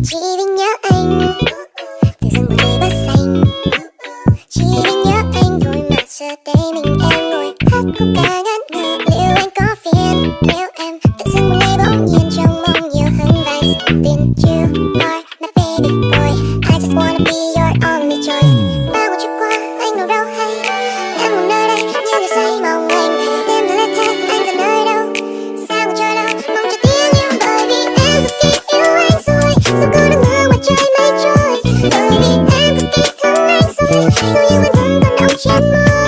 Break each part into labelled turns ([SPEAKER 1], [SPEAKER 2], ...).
[SPEAKER 1] Chỉ vì nhớ anh, tự dưng một ngày bắt xanh. Chỉ vì nhớ anh thôi mà giờ đây mình em ngồi hát khúc ca ngất ngơ. Liệu anh có phiền nếu em tự dưng một ngày bỗng nhiên trong mong nhiều hơn vài sự tin. You are my baby boy, I just wanna be your only choice. Bao một chút qua anh đâu đâu hay em một nơi đây như người say mong anh về đêm đã lên thế anh giờ nơi đâu sao còn chờ đâu mong cho tiếng yêu bởi vì em cực kỳ yêu anh rồi sao cứ đứng ngơ ngoài trời mây trôi bởi vì em cực kỳ thương anh rồi dù yêu anh vẫn còn đau trên môi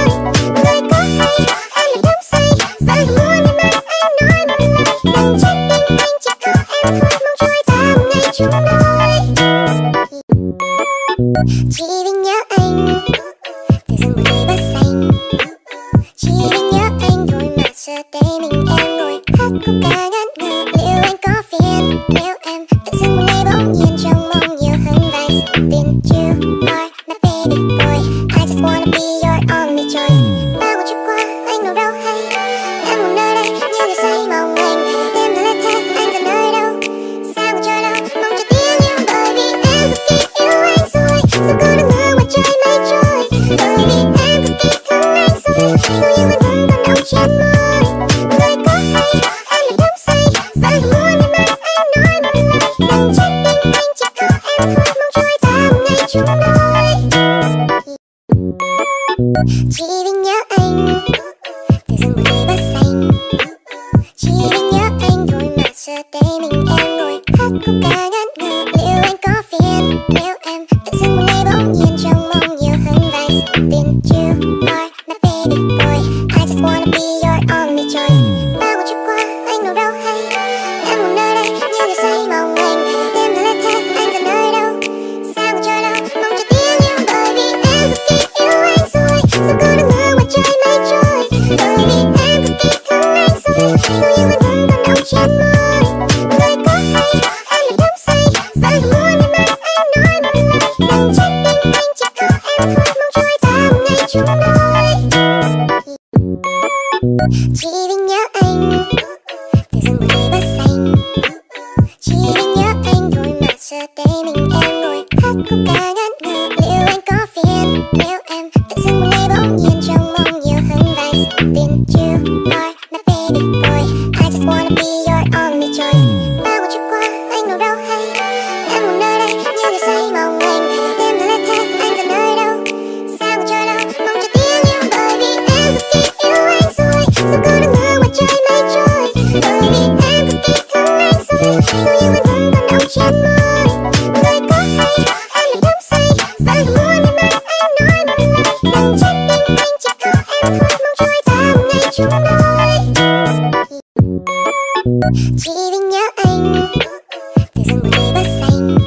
[SPEAKER 1] người có hay em bị đắm say và muốn em anh nói một lời rằng trái tim anh chỉ có em thôi mong trôi ta một ngày chúng đôi chỉ vì nhớ anh tự dưng một ngày bắt xanh. Chỉ vì nhớ anh thôi mà giờ đây mình em ngồi hát khúc ca ngất ngơ. Liệu anh có phiền nếu em tự dưng một ngày bỗng nhiên trong mong nhiều hơn vài sự tin. You are my baby boy, I just wanna be your only choice. Bao một chút qua anh đâu đâu hay em một nơi đây như người say mong anh về đêm đã lên thế anh giờ nơi đâu sao còn chờ đâu mong cho tiếng yêu bởi vì em cực kỳ yêu anh rồi sao cứ đứng ngơ ngoài trời mây trôi bởi vì em cực kỳ thương anh rồi dù yêu anh vẫn còn đau trên môi người có hay em bị đắm say và muốn em anh nói một lời rằng trái tim anh chỉ có em thôi mong trôi ta một ngày chúng đôi chỉ vì nhớ anh tự dưng một ngày bắt xanh. Chỉ vì nhớ anh thôi mà giờ đây mình em ngồi hát khúc ca ngất ngơ. Liệu anh có phiền nếu em tự dưng một ngày bỗng nhiên trong mong nhiều hơn vài sự tin. You are my baby boy, I just wanna be your only choice. Bao một chút qua anh đâu đâu hay em một nơi đây như người say mong anh về đêm đã lên thế anh giờ nơi đâu sao còn chờ đâu mong cho tiếng yêu bởi vì em cực kỳ yêu anh rồi sao cứ đứng ngơ ngoài trời mây trôi bởi vì em cực kỳ thương anh rồi dù yêu anh vẫn còn đau trên môi người có hay em bị đắm say và muốn em anh nói một lời rằng trái tim anh chỉ có em thôi mong trôi ta một ngày chúng đôi chỉ vì nhớ anh tự dưng một ngày bắt xanh. Chỉ vì nhớ anh thôi mà giờ đây mình em ngồi hát khúc ca ngất ngơ. Liệu anh có phiền nếu em tự dưng một ngày bỗng nhiên trong mong nhiều hơn vài sự tin. You are my baby boy, I just wanna be your only choice. Bao một chút qua anh đâu đâu hay em một nơi đây như người say mong anh về đêm đã lên thế anh giờ nơi đâu sao còn chờ đâu mong cho tiếng yêu bởi vì em cực kỳ yêu anh rồi sao cứ đứng ngơ ngoài trời mây trôi bởi vì em cực kỳ thương anh rồi dù yêu anh vẫn còn đau trên môi người có hay em bị đắm say và muốn em anh nói một lời rằng trái tim anh chỉ có em thôi mong trôi ta một ngày chúng đôi chỉ vì nhớ anh tự dưng một ngày bắt xanh.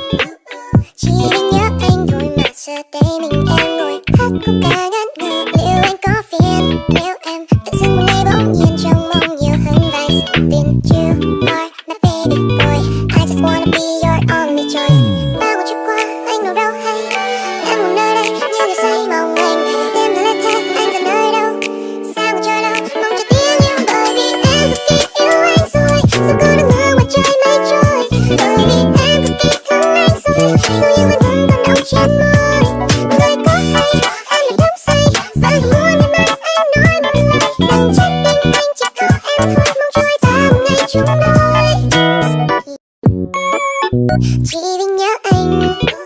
[SPEAKER 1] Chỉ vì nhớ anh thôi mà giờ đây mình em ngồi hát khúc ca ngất ngơ. Liệu anh có phiền nếu em tự dưng một ngày bỗng nhiên trong mong nhiều hơn vài sự tin. You are my baby boy, I just wanna be your only choice. Bao một chút qua anh đâu đâu hay em một nơi đây như người say mong anh về đêm đã lên thế anh giờ nơi đâu sao còn chờ đâu mong cho tiếng yêu bởi vì em cực kỳ yêu anh rồi sao cứ đứng ngơ ngoài trời mây trôi bởi vì em cực kỳ thương anh rồi dù yêu anh vẫn còn đau trên môi người có hay em bị đắm say và muốn em anh nói một lời rằng trái tim anh chỉ có em thôi mong trôi ta một ngày chúng đôi chỉ vì nhớ anh